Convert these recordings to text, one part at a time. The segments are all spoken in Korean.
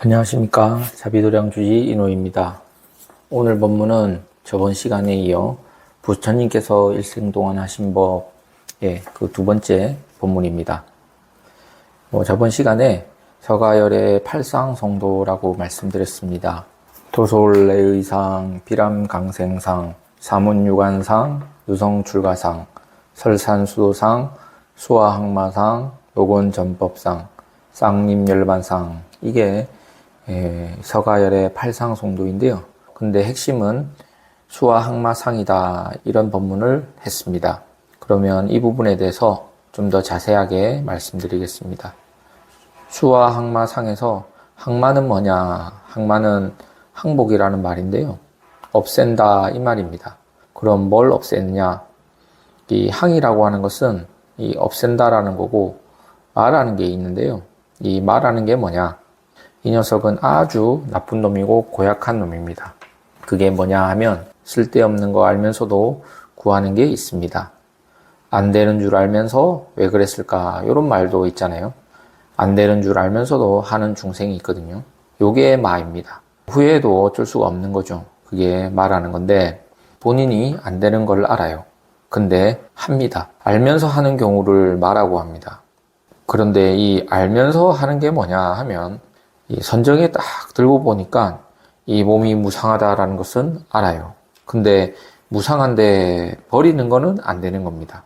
안녕하십니까. 자비도량주의 인호입니다. 오늘 본문은 저번 시간에 이어 부처님께서 일생 동안 하신 법의 그 두 번째 본문입니다. 저번 시간에 서가열의 팔상성도라고 말씀드렸습니다. 도솔내의상, 비람강생상, 사문유관상, 유성출가상, 설산수도상, 수화항마상, 노건전법상, 쌍림열반상, 이게 서가열의 팔상성도인데요. 근데 핵심은 수화항마상이다, 이런 법문을 했습니다. 그러면 이 부분에 대해서 좀 더 자세하게 말씀드리겠습니다. 수화항마상에서 항마는 뭐냐? 항마는 항복이라는 말인데요. 없앤다, 이 말입니다. 그럼 뭘 없애느냐? 이 항이라고 하는 것은 이 없앤다라는 거고, 마라는 게 있는데요. 이 마라는 게 뭐냐? 이 녀석은 아주 나쁜 놈이고 고약한 놈입니다. 그게 뭐냐 하면 쓸데없는 거 알면서도 구하는 게 있습니다. 안 되는 줄 알면서 왜 그랬을까? 이런 말도 있잖아요. 안 되는 줄 알면서도 하는 중생이 있거든요. 요게 마입니다. 후회도 어쩔 수가 없는 거죠. 그게 마라는 건데 본인이 안 되는 걸 알아요. 근데 합니다. 알면서 하는 경우를 마라고 합니다. 그런데 이 알면서 하는 게 뭐냐 하면 이 선정에 딱 들고 보니까 이 몸이 무상하다라는 것은 알아요. 근데 무상한데 버리는 거는 안 되는 겁니다.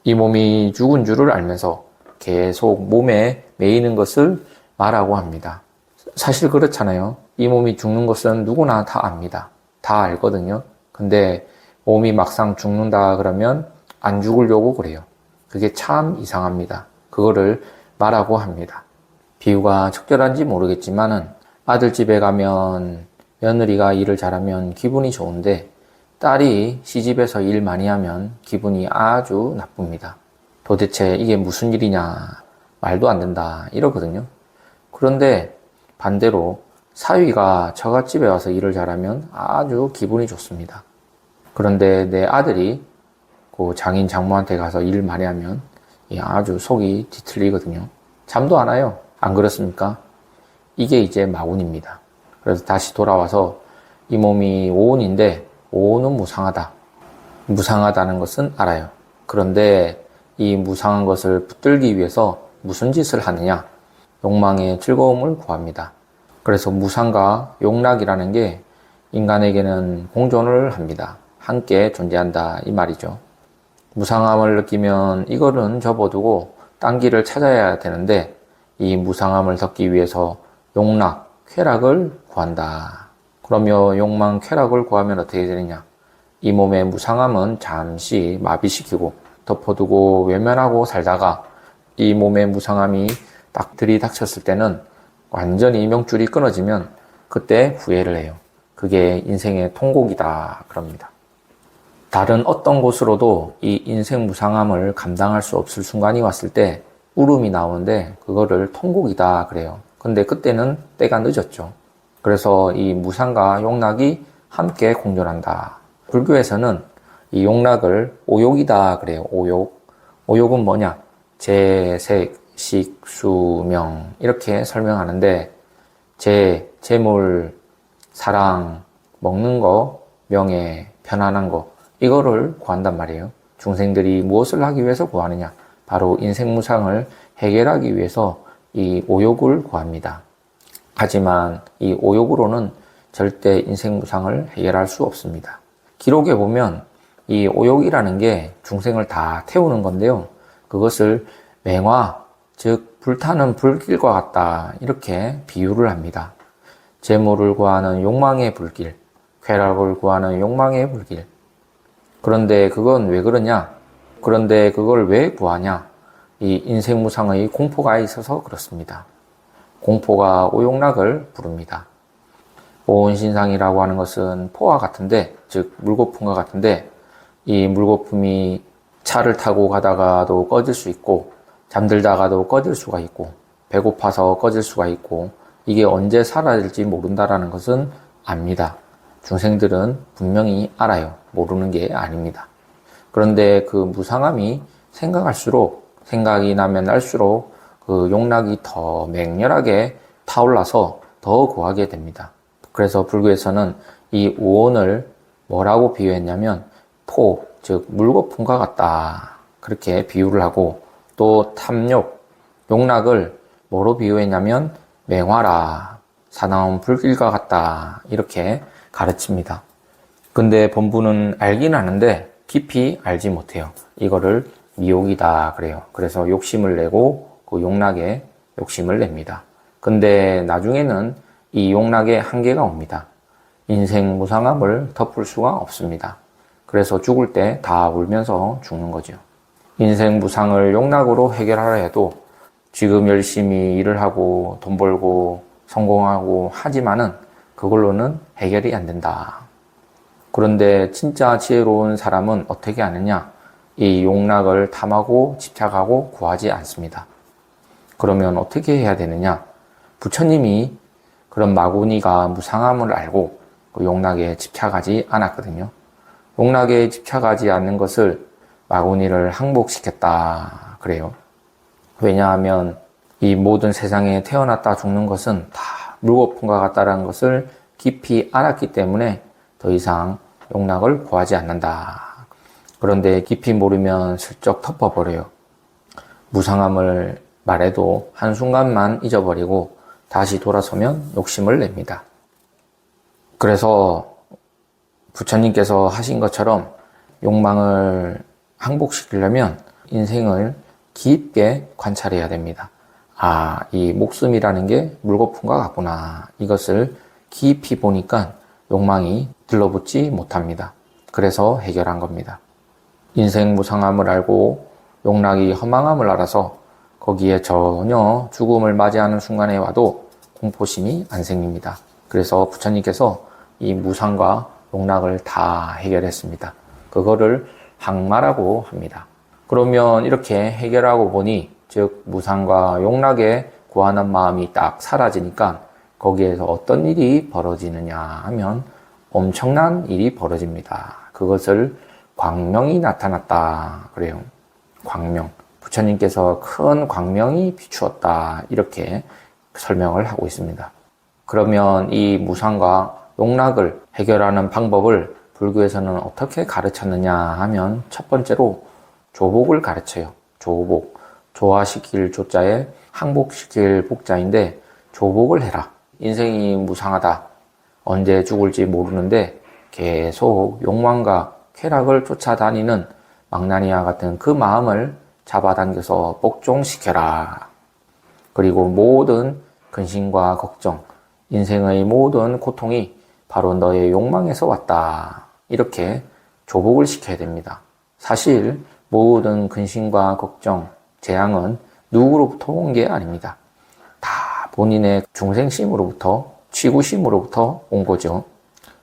이 몸이 죽은 줄을 알면서 계속 몸에 매이는 것을 마라고 합니다. 사실 그렇잖아요. 이 몸이 죽는 것은 누구나 다 압니다. 다 알거든요. 근데 몸이 막상 죽는다 그러면 안 죽으려고 그래요. 그게 참 이상합니다. 그거를 마라고 합니다. 비유가 적절한지 모르겠지만은 아들 집에 가면 며느리가 일을 잘하면 기분이 좋은데 딸이 시집에서 일 많이 하면 기분이 아주 나쁩니다. 도대체 이게 무슨 일이냐, 말도 안 된다, 이러거든요. 그런데 반대로 사위가 처갓집에 와서 일을 잘하면 아주 기분이 좋습니다. 그런데 내 아들이 그 장인 장모한테 가서 일 많이 하면 아주 속이 뒤틀리거든요. 잠도 안 와요. 안 그렇습니까? 이게 이제 마운입니다. 그래서 다시 돌아와서 이 몸이 오운인데 오운은 무상하다. 무상하다는 것은 알아요. 그런데 이 무상한 것을 붙들기 위해서 무슨 짓을 하느냐? 욕망의 즐거움을 구합니다. 그래서 무상과 욕락이라는 게 인간에게는 공존을 합니다. 함께 존재한다, 이 말이죠. 무상함을 느끼면 이거는 접어두고 딴 길을 찾아야 되는데 이 무상함을 덮기 위해서 욕락, 쾌락을 구한다. 그러면 욕망, 쾌락을 구하면 어떻게 되느냐? 이 몸의 무상함은 잠시 마비시키고 덮어두고 외면하고 살다가 이 몸의 무상함이 딱 들이닥쳤을 때는 완전히 명줄이 끊어지면 그때 후회를 해요. 그게 인생의 통곡이다, 그럽니다. 다른 어떤 곳으로도 이 인생 무상함을 감당할 수 없을 순간이 왔을 때 울음이 나오는데 그거를 통곡이다 그래요. 근데 그때는 때가 늦었죠. 그래서 이 무상과 욕락이 함께 공존한다. 불교에서는 이 욕락을 오욕이다 그래요. 오욕. 오욕은 뭐냐? 재, 식, 수, 명 이렇게 설명하는데 재물, 사랑, 먹는 거, 명예, 편안한 거 이거를 구한단 말이에요. 중생들이 무엇을 하기 위해서 구하느냐? 바로 인생 무상을 해결하기 위해서 이 오욕을 구합니다. 하지만 이 오욕으로는 절대 인생 무상을 해결할 수 없습니다. 기록에 보면 이 오욕이라는 게 중생을 다 태우는 건데요. 그것을 맹화, 즉 불타는 불길과 같다, 이렇게 비유를 합니다. 재물을 구하는 욕망의 불길, 쾌락을 구하는 욕망의 불길. 그런데 그건 왜 그러냐? 그런데 그걸 왜 구하냐? 이 인생 무상의 공포가 있어서 그렇습니다. 공포가 오욕락을 부릅니다. 오온신상이라고 하는 것은 포와 같은데, 즉 물거품과 같은데 이 물거품이 차를 타고 가다가도 꺼질 수 있고 잠들다가도 꺼질 수가 있고 배고파서 꺼질 수가 있고 이게 언제 사라질지 모른다라는 것은 압니다. 중생들은 분명히 알아요. 모르는 게 아닙니다. 그런데 그 무상함이 생각이 나면 날수록 그 욕락이 더 맹렬하게 타올라서 더 구하게 됩니다. 그래서 불교에서는 이 우온을 뭐라고 비유했냐면 포, 즉 물거품과 같다. 그렇게 비유를 하고, 또 탐욕, 욕락을 뭐로 비유했냐면 맹화라, 사나운 불길과 같다. 이렇게 가르칩니다. 근데 본부는 알긴 아는데 깊이 알지 못해요. 이거를 미욕이다 그래요. 그래서 욕심을 내고 그 욕락에 욕심을 냅니다. 근데 나중에는 이 욕락에 한계가 옵니다. 인생 무상함을 덮을 수가 없습니다. 그래서 죽을 때 다 울면서 죽는 거죠. 인생 무상을 욕락으로 해결하려 해도 지금 열심히 일을 하고 돈 벌고 성공하고 하지만은 그걸로는 해결이 안 된다. 그런데 진짜 지혜로운 사람은 어떻게 하느냐? 이 욕락을 탐하고 집착하고 구하지 않습니다. 그러면 어떻게 해야 되느냐? 부처님이 그런 마구니가 무상함을 알고 그 욕락에 집착하지 않았거든요. 욕락에 집착하지 않는 것을 마구니를 항복시켰다 그래요. 왜냐하면 이 모든 세상에 태어났다 죽는 것은 다 물거품과 같다라는 것을 깊이 알았기 때문에 더 이상 욕락을 구하지 않는다. 그런데 깊이 모르면 슬쩍 덮어버려요. 무상함을 말해도 한순간만 잊어버리고 다시 돌아서면 욕심을 냅니다. 그래서 부처님께서 하신 것처럼 욕망을 항복시키려면 인생을 깊게 관찰해야 됩니다. 아, 이 목숨이라는 게 물거품과 같구나. 이것을 깊이 보니까 욕망이 들러붙지 못합니다. 그래서 해결한 겁니다. 인생 무상함을 알고 욕락이 허망함을 알아서 거기에 전혀 죽음을 맞이하는 순간에 와도 공포심이 안 생깁니다. 그래서 부처님께서 이 무상과 욕락을 다 해결했습니다. 그거를 항마라고 합니다. 그러면 이렇게 해결하고 보니 즉 무상과 욕락에 구하는 마음이 딱 사라지니까 거기에서 어떤 일이 벌어지느냐 하면 엄청난 일이 벌어집니다. 그것을 광명이 나타났다 그래요. 광명. 부처님께서 큰 광명이 비추었다 이렇게 설명을 하고 있습니다. 그러면 이 무상과 욕락을 해결하는 방법을 불교에서는 어떻게 가르쳤느냐 하면 첫 번째로 조복을 가르쳐요. 조복. 조화시킬 조자에 항복시킬 복자인데 조복을 해라. 인생이 무상하다. 언제 죽을지 모르는데 계속 욕망과 쾌락을 쫓아다니는 망나니와 같은 그 마음을 잡아당겨서 복종시켜라. 그리고 모든 근심과 걱정, 인생의 모든 고통이 바로 너의 욕망에서 왔다. 이렇게 조복을 시켜야 됩니다. 사실 모든 근심과 걱정, 재앙은 누구로부터 온 게 아닙니다. 다 본인의 중생심으로부터, 취구심으로부터 온 거죠.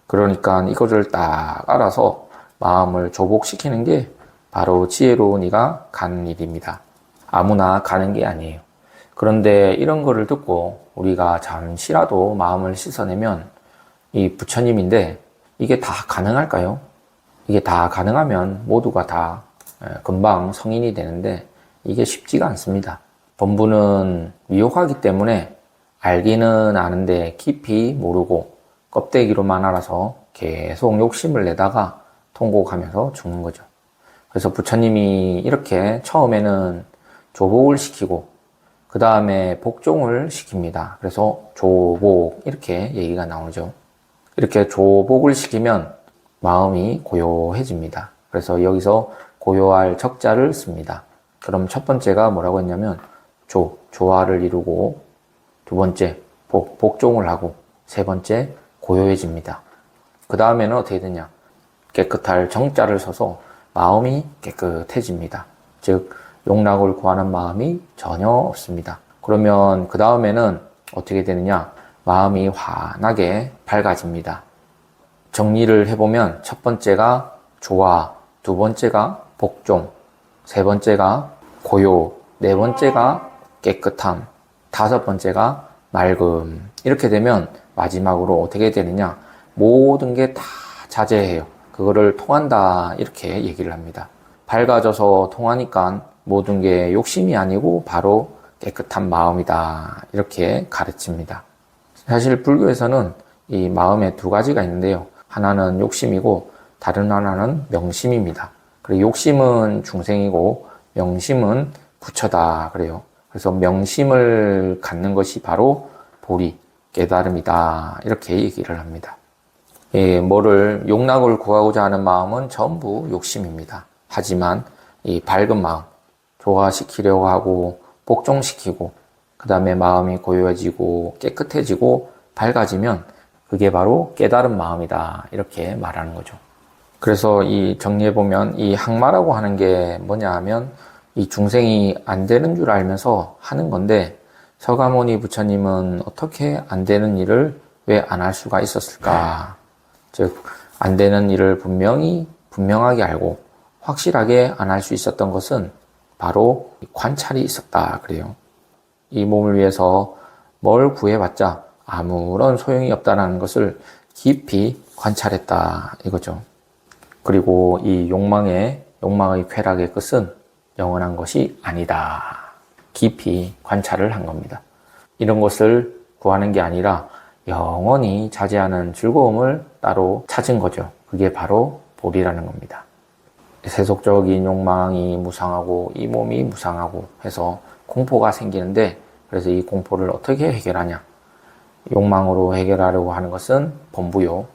그러니까 이거를 딱 알아서 마음을 조복시키는 게 바로 지혜로운 이가 가는 일입니다. 아무나 가는 게 아니에요. 그런데 이런 거를 듣고 우리가 잠시라도 마음을 씻어내면 이 부처님인데 이게 다 가능할까요? 이게 다 가능하면 모두가 다 금방 성인이 되는데 이게 쉽지가 않습니다. 본부는 미혹하기 때문에 알기는 아는데 깊이 모르고 껍데기로만 알아서 계속 욕심을 내다가 통곡하면서 죽는 거죠. 그래서 부처님이 이렇게 처음에는 조복을 시키고 그 다음에 복종을 시킵니다. 그래서 조복 이렇게 얘기가 나오죠. 이렇게 조복을 시키면 마음이 고요해집니다. 그래서 여기서 고요할 적자를 씁니다. 그럼 첫 번째가 뭐라고 했냐면 조화를 이루고 두 번째 복종을 하고 세 번째 고요해집니다. 그 다음에는 어떻게 되냐? 깨끗할 정자를 써서 마음이 깨끗해집니다. 즉 욕락을 구하는 마음이 전혀 없습니다. 그러면 그 다음에는 어떻게 되느냐? 마음이 환하게 밝아집니다. 정리를 해보면 첫 번째가 조화, 두 번째가 복종, 세 번째가 고요, 네 번째가 깨끗함, 다섯 번째가 맑음. 이렇게 되면 마지막으로 어떻게 되느냐? 모든 게 다 자제해요. 그거를 통한다 이렇게 얘기를 합니다. 밝아져서 통하니까 모든 게 욕심이 아니고 바로 깨끗한 마음이다 이렇게 가르칩니다. 사실 불교에서는 이 마음에 두 가지가 있는데요. 하나는 욕심이고 다른 하나는 명심입니다. 그리고 욕심은 중생이고 명심은 부처다 그래요. 그래서 명심을 갖는 것이 바로 보리, 깨달음이다 이렇게 얘기를 합니다. 뭐를 용락을 구하고자 하는 마음은 전부 욕심입니다. 하지만 이 밝은 마음, 조화시키려고 하고 복종시키고 그 다음에 마음이 고요해지고 깨끗해지고 밝아지면 그게 바로 깨달은 마음이다 이렇게 말하는 거죠. 그래서 이 정리해 보면 이 항마라고 하는 게 뭐냐 하면 이 중생이 안 되는 줄 알면서 하는 건데 서가모니 부처님은 어떻게 안 되는 일을 왜 안 할 수가 있었을까? 즉 안 되는 일을 분명하게 알고 확실하게 안 할 수 있었던 것은 바로 관찰이 있었다 그래요. 이 몸을 위해서 뭘 구해봤자 아무런 소용이 없다는 것을 깊이 관찰했다 이거죠. 그리고 이 욕망의 쾌락의 끝은 영원한 것이 아니다. 깊이 관찰을 한 겁니다. 이런 것을 구하는 게 아니라 영원히 자제하는 즐거움을 따로 찾은 거죠. 그게 바로 보리라는 겁니다. 세속적인 욕망이 무상하고 이 몸이 무상하고 해서 공포가 생기는데 그래서 이 공포를 어떻게 해결하냐? 욕망으로 해결하려고 하는 것은 범부요.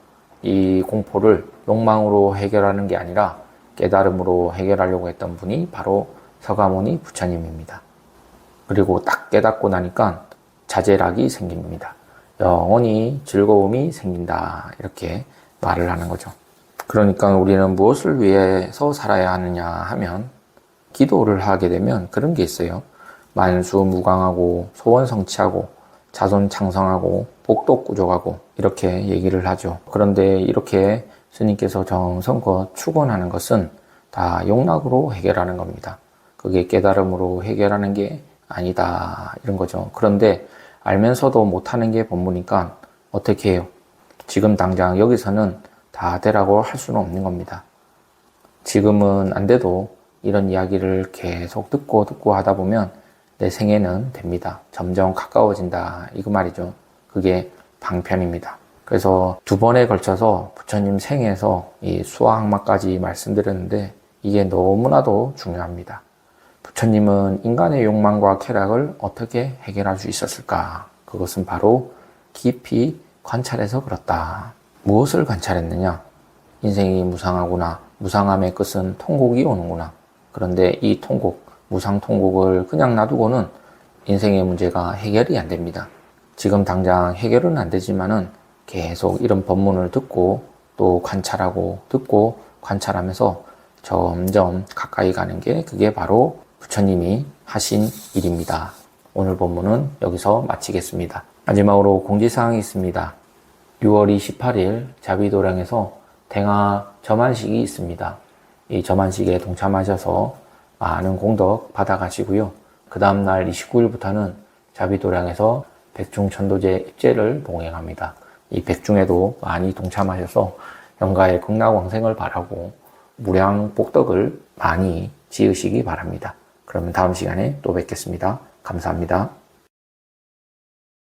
이 공포를 욕망으로 해결하는 게 아니라 깨달음으로 해결하려고 했던 분이 바로 서가모니 부처님입니다. 그리고 딱 깨닫고 나니까 자제락이 생깁니다. 영원히 즐거움이 생긴다. 이렇게 말을 하는 거죠. 그러니까 우리는 무엇을 위해서 살아야 하느냐 하면 기도를 하게 되면 그런 게 있어요. 만수무강하고 소원성취하고 자손창성하고 복덕구족하고 이렇게 얘기를 하죠. 그런데 이렇게 스님께서 정성껏 축원하는 것은 다 용락으로 해결하는 겁니다. 그게 깨달음으로 해결하는 게 아니다 이런 거죠. 그런데 알면서도 못하는 게 법무니까 어떻게 해요? 지금 당장 여기서는 다 되라고 할 수는 없는 겁니다. 지금은 안 돼도 이런 이야기를 계속 듣고 하다 보면 내 생에는 됩니다. 점점 가까워진다 이거 말이죠. 그게 방편입니다. 그래서 2번에 걸쳐서 부처님 생에서 이 수화항마까지 말씀드렸는데 이게 너무나도 중요합니다. 부처님은 인간의 욕망과 쾌락을 어떻게 해결할 수 있었을까? 그것은 바로 깊이 관찰해서 그렇다. 무엇을 관찰했느냐? 인생이 무상하구나. 무상함의 끝은 통곡이 오는구나. 그런데 이 무상 통곡을 그냥 놔두고는 인생의 문제가 해결이 안 됩니다. 지금 당장 해결은 안 되지만은 계속 이런 법문을 듣고 또 관찰하고 듣고 관찰하면서 점점 가까이 가는 게 그게 바로 부처님이 하신 일입니다. 오늘 법문은 여기서 마치겠습니다. 마지막으로 공지사항이 있습니다. 6월 28일 자비도량에서 댕화 점안식이 있습니다. 이 점안식에 동참하셔서 많은 공덕 받아가시고요. 그 다음날 29일부터는 자비도량에서 백중천도제 입제를 봉행합니다. 이 백중에도 많이 동참하셔서 영가의 극락왕생을 바라고 무량복덕을 많이 지으시기 바랍니다. 그러면 다음 시간에 또 뵙겠습니다. 감사합니다.